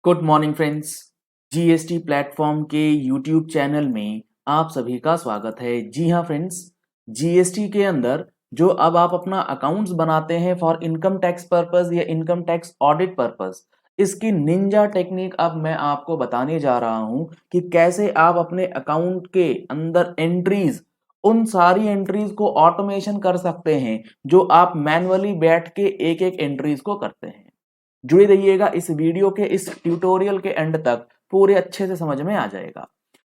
Good morning friends. GST platform के YouTube channel में आप सभी का स्वागत है। जी हाँ फ्रेंड्स, जीएसटी के अंदर जो अब आप अपना अकाउंट्स बनाते हैं फॉर इनकम टैक्स पर्पस या इनकम टैक्स ऑडिट पर्पस, इसकी निंजा टेक्निक अब मैं आपको बताने जा रहा हूं कि कैसे आप अपने अकाउंट के अंदर एंट्रीज, उन सारी एंट्रीज को ऑटोमेशन कर सकते हैं जो आप मैनुअली बैठ के एक एक एंट्रीज को करते हैं। जुड़े रहिएगा इस वीडियो के इस ट्यूटोरियल के एंड तक, पूरे अच्छे से समझ में आ जाएगा।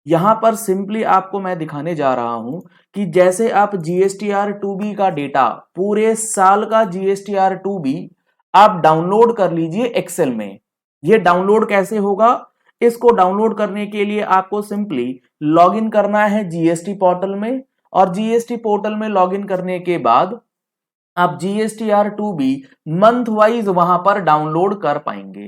यहां पर सिंपली आपको मैं दिखाने जा रहा हूं कि जैसे आप जीएसटीआर 2बी का डेटा, पूरे साल का जीएसटीआर 2बी आप डाउनलोड कर लीजिए एक्सेल में। ये डाउनलोड कैसे होगा? इसको डाउनलोड करने के लिए आपको सिंपली लॉगिन करना है जीएसटी पोर्टल में, और जीएसटी पोर्टल में लॉगिन करने के बाद आप जीएसटीआर 2बी मंथ वाइज वहां पर डाउनलोड कर पाएंगे।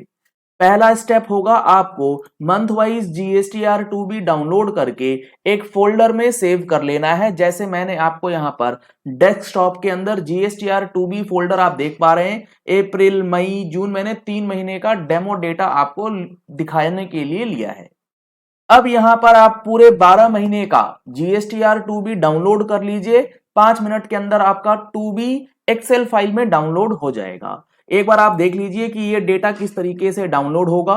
पहला स्टेप होगा आपको मंथ वाइज जीएसटीआर 2बी डाउनलोड करके एक फोल्डर में सेव कर लेना है। जैसे मैंने आपको यहां पर डेस्कटॉप के अंदर जीएसटीआर 2बी फोल्डर आप देख पा रहे हैं। अप्रैल, मई, जून, मैंने 3 महीने का डेमो डेटा आपको दिखाने के लिए लिया है। अब यहां पर आप पूरे 12 महीने का जीएसटीआर 2बी डाउनलोड कर लीजिए। 5 मिनट के अंदर आपका 2बी एक्सेल फाइल में डाउनलोड हो जाएगा। एक बार आप देख लीजिए कि ये डेटा किस तरीके से डाउनलोड होगा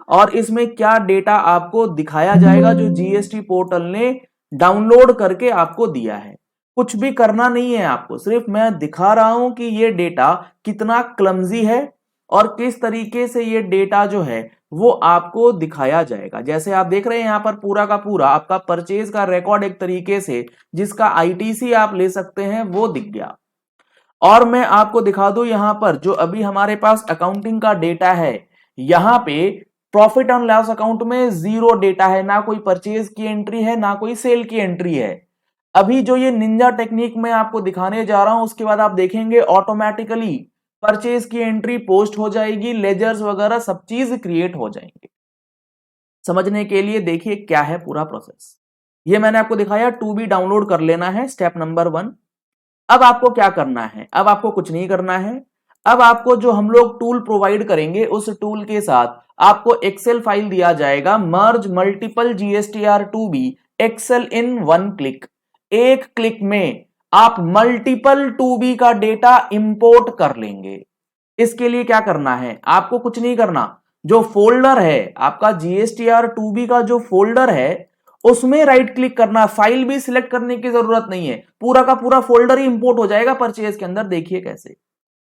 और इसमें क्या डेटा आपको दिखाया जाएगा जो जीएसटी पोर्टल ने डाउनलोड करके आपको दिया है। कुछ भी करना नहीं है आपको, सिर्फ मैं दिखा रहा हूं कि ये डेटा कितना क्लमजी है और किस तरीके से ये डेटा जो है वो आपको दिखाया जाएगा। जैसे आप देख रहे हैं यहां पर पूरा का पूरा आपका परचेज का रिकॉर्ड एक तरीके से जिसका आईटीसी आप ले सकते हैं वो दिख गया। और मैं आपको दिखा दूं यहां पर जो अभी हमारे पास अकाउंटिंग का डेटा है, यहां पे प्रॉफिट एंड लॉस अकाउंट में जीरो डेटा है, ना कोई परचेज की एंट्री है ना कोई सेल की एंट्री है। अभी जो ये निंजा टेक्निक मैं आपको दिखाने जा रहा हूं उसके बाद आप देखेंगे ऑटोमेटिकली परचेज की एंट्री पोस्ट हो जाएगी, लेजर्स वगैरह सब चीज क्रिएट हो जाएंगे। समझने के लिए देखिए क्या है पूरा प्रोसेस। ये मैंने आपको दिखाया 2बी डाउनलोड कर लेना है, स्टेप नंबर 1। अब आपको क्या करना है? अब आपको कुछ नहीं करना है। अब आपको जो हम लोग टूल प्रोवाइड करेंगे उस टूल के साथ आपको एक्सेल फाइल दिया जाएगा, merge multiple GSTR two B excel in 1 click. एक क्लिक में आप मल्टीपल 2बी का डेटा इंपोर्ट कर लेंगे। इसके लिए क्या करना है? आपको कुछ नहीं करना। जो फोल्डर है आपका जीएसटीआर 2बी का, जो फोल्डर है उसमें राइट क्लिक करना, फाइल भी सिलेक्ट करने की जरूरत नहीं है, पूरा का पूरा फोल्डर ही इंपोर्ट हो जाएगा परचेज के अंदर। देखिए कैसे,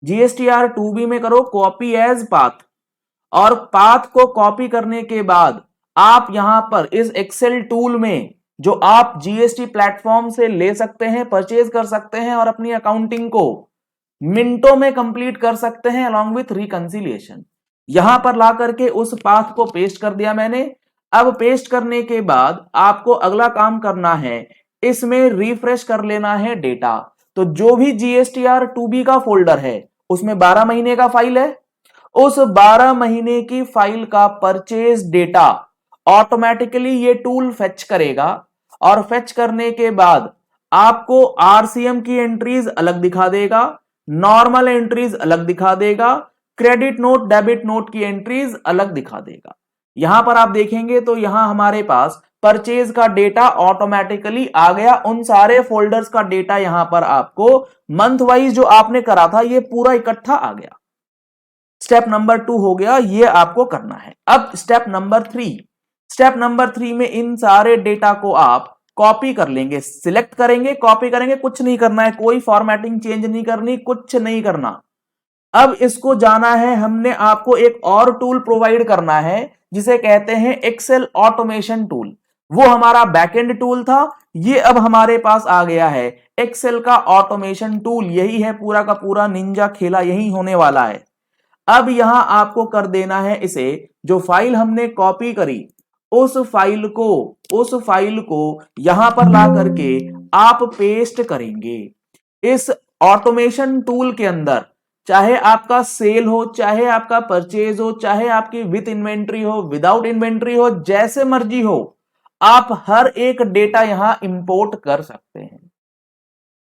जीएसटीआर 2बी में करो कॉपी एज पाथ, और पाथ को कॉपी करने के बाद आप यहां पर इस एक्सेल टूल में जो आप जीएसटी प्लेटफॉर्म से ले सकते हैं, परचेज कर सकते हैं और अपनी अकाउंटिंग को मिनटों में कंप्लीट कर सकते हैं अलॉन्ग विथ रिकंसिलिएशन। यहां पर ला करके उस पाथ को पेस्ट कर दिया मैंने। अब पेस्ट करने के बाद आपको अगला काम करना है, इसमें रिफ्रेश कर लेना है डेटा। तो जो भी जीएसटीआर 2बी का फोल्डर है उसमें 12 महीने का फाइल है, उस 12 महीने की फाइल का परचेज डेटा ऑटोमेटिकली ये टूल फेच करेगा, और फेच करने के बाद आपको आरसीएम की एंट्रीज अलग दिखा देगा, नॉर्मल एंट्रीज अलग दिखा देगा, क्रेडिट नोट डेबिट नोट की एंट्रीज अलग दिखा देगा। यहां पर आप देखेंगे तो यहां हमारे पास परचेज का डेटा ऑटोमेटिकली आ गया। उन सारे फोल्डर्स का डेटा यहां पर आपको मंथ वाइज जो आपने करा था ये पूरा इकट्ठा आ गया। स्टेप नंबर 2 हो गया, ये आपको करना है। अब स्टेप नंबर 3। स्टेप नंबर 3 में इन सारे डेटा को आप कॉपी कर लेंगे, सिलेक्ट करेंगे, कॉपी करेंगे, कुछ नहीं करना है, कोई फॉर्मेटिंग चेंज नहीं करनी, कुछ नहीं करना। अब इसको जाना है, हमने आपको एक और टूल प्रोवाइड करना है जिसे कहते हैं एक्सेल ऑटोमेशन टूल। वो हमारा बैकएंड टूल था, ये अब हमारे पास आ गया है एक्सेल का ऑटोमेशन टूल। यही है पूरा का पूरा निंजा खेला, यही होने वाला है। अब यहां आपको कर देना है इसे, जो फाइल हमने कॉपी करी उस फाइल को यहां पर ला करके आप पेस्ट करेंगे इस ऑटोमेशन टूल के अंदर। चाहे आपका सेल हो, चाहे आपका परचेज हो, चाहे आपकी विथ इन्वेंट्री हो, विदाउट इन्वेंट्री हो, जैसे मर्जी हो, आप हर एक डेटा यहां इंपोर्ट कर सकते हैं।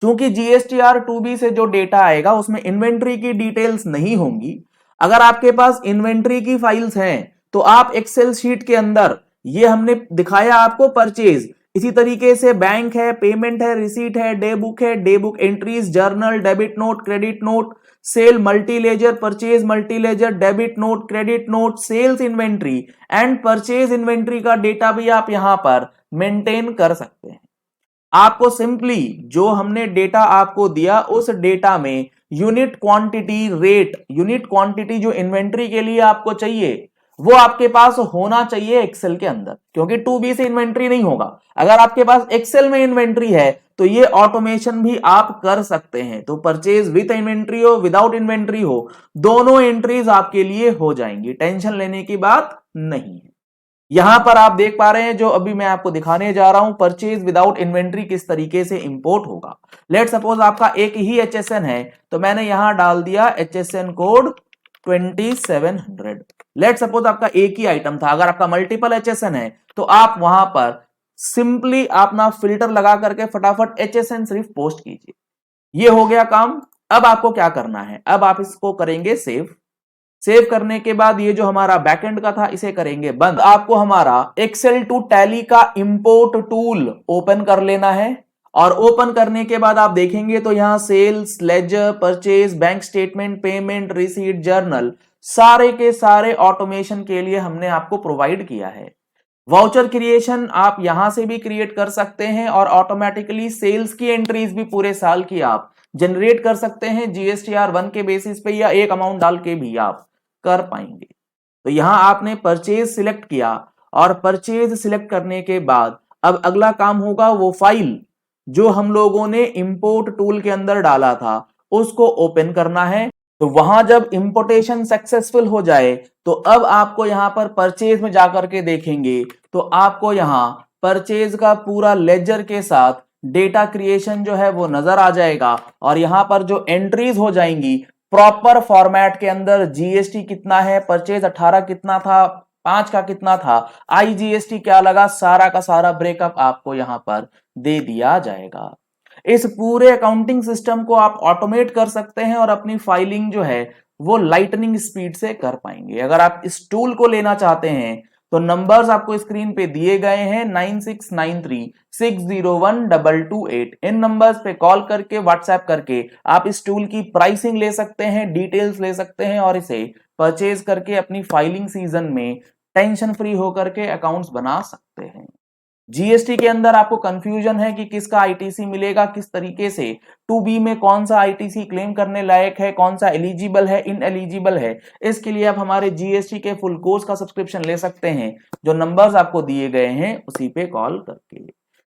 क्योंकि जीएसटीआर 2बी से जो डेटा आएगा उसमें इन्वेंट्री की डिटेल्स नहीं होंगी। अगर आपके पास इन्वेंट्री की फाइल्स हैं तो आप एक्सेल शीट के अंदर ये हमने दिखाया आपको परचेज, इसी तरीके से बैंक है, पेमेंट है, रिसीट है, day book entries, journal, debit note, credit note, sale multi ledger, purchase multi ledger, debit note, credit note, sales inventory and purchase inventory का डेटा भी आप यहां पर मेंटेन कर सकते हैं। आपको सिंपली जो हमने डेटा आपको दिया उस डेटा में unit quantity rate, unit quantity जो इन्वेंट्री के लिए आपको चाहिए वो आपके पास होना चाहिए एक्सेल के अंदर, क्योंकि 2B से इन्वेंट्री नहीं होगा। अगर आपके पास एक्सेल में इन्वेंट्री है तो ये ऑटोमेशन भी आप कर सकते हैं। तो परचेज विद इन्वेंट्री हो विदाउट इन्वेंट्री हो, दोनों एंट्रीज आपके लिए हो जाएंगी, टेंशन लेने की बात नहीं है। यहां पर आप देख पा रहे हैं जो अभी मैं आपको दिखाने जा रहा हूं, परचेज विदाउट इन्वेंट्री किस तरीके से इंपोर्ट होगा। लेट सपोज आपका एक ही HSN है तो मैंने यहां डाल दिया HSN कोड 2700। लेट सपोज आपका एक ही आइटम था, अगर आपका मल्टीपल HSN है तो आप वहां पर सिंपली अपना फिल्टर लगा करके फटाफट HSN सिर्फ पोस्ट कीजिए। ये हो गया काम। अब आपको क्या करना है, अब आप इसको करेंगे सेव करने के बाद ये जो हमारा बैकएंड का था इसे करेंगे बंद। आपको हमारा एक्सेल टू टैली का इंपोर्ट टूल ओपन कर लेना है और ओपन करने के बाद आप देखेंगे तो यहां sales, ledger, purchase, bank statement, payment, receipt, journal सारे के सारे ऑटोमेशन के लिए हमने आपको प्रोवाइड किया है। वाउचर क्रिएशन आप यहां से भी क्रिएट कर सकते हैं और ऑटोमेटिकली सेल्स की एंट्रीज भी पूरे साल की आप जनरेट कर सकते हैं GSTR1 के बेसिस पे, या एक अमाउंट डाल के भी आप कर पाएंगे। तो यहां आपने परचेज सिलेक्ट किया और परचेज सिलेक्ट करने के बाद अब अगला काम होगा वो फाइल जो हम लोगों ने इंपोर्ट टूल के अंदर डाला था उसको ओपन करना है। तो वहां जब इंपोर्टेशन सक्सेसफुल हो जाए तो अब आपको यहां पर परचेज में जाकर के देखेंगे तो आपको यहां परचेज का पूरा लेजर के साथ डेटा क्रिएशन जो है वो नजर आ जाएगा और यहां पर जो एंट्रीज हो जाएंगी प्रॉपर फॉर्मेट के अंदर, GST कितना है, परचेज 18 कितना था, 5 का कितना था, IGST क्या लगा, सारा का सारा ब्रेकअप आपको यहां पर दे दिया जाएगा। इस पूरे अकाउंटिंग सिस्टम को आप ऑटोमेट कर सकते हैं और अपनी फाइलिंग जो है वो लाइटनिंग स्पीड से कर पाएंगे। अगर आप इस टूल को लेना चाहते हैं तो नंबर्स आपको स्क्रीन पे दिए गए हैं 9693601228। इन नंबर्स पे कॉल करके, व्हाट्सएप करके आप इस टूल की प्राइसिंग ले सकते हैं, डिटेल्स ले सकते हैं और इसे परचेज करके अपनी फाइलिंग सीजन में टेंशन फ्री होकर के अकाउंट्स बना सकते हैं। GST के अंदर आपको कंफ्यूजन है कि किसका ITC मिलेगा, किस तरीके से 2B में कौन सा ITC क्लेम करने लायक है, कौन सा एलिजिबल है, इनएलिजिबल है, इसके लिए आप हमारे GST के फुल कोर्स का सब्सक्रिप्शन ले सकते हैं जो नंबर्स आपको दिए गए हैं उसी पे कॉल करके।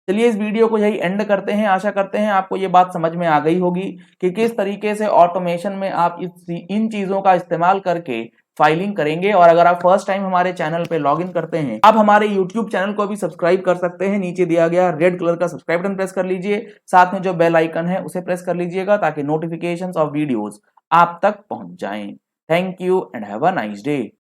चलिए इस वीडियो को यही एंड करते हैं। आशा करते हैं आपको ये बात समझ में आ गई होगी कि किस तरीके से ऑटोमेशन में आप इन चीजों का इस्तेमाल करके फाइलिंग करेंगे। और अगर आप फर्स्ट टाइम हमारे चैनल पे लॉगिन करते हैं, आप हमारे यूट्यूब चैनल को भी सब्सक्राइब कर सकते हैं। नीचे दिया गया रेड कलर का सब्सक्राइब बटन प्रेस कर लीजिए, साथ में जो बेल आइकन है उसे प्रेस कर लीजिएगा ताकि नोटिफिकेशंस ऑफ वीडियोस आप तक पहुंच जाएं। Thank you and have a nice day.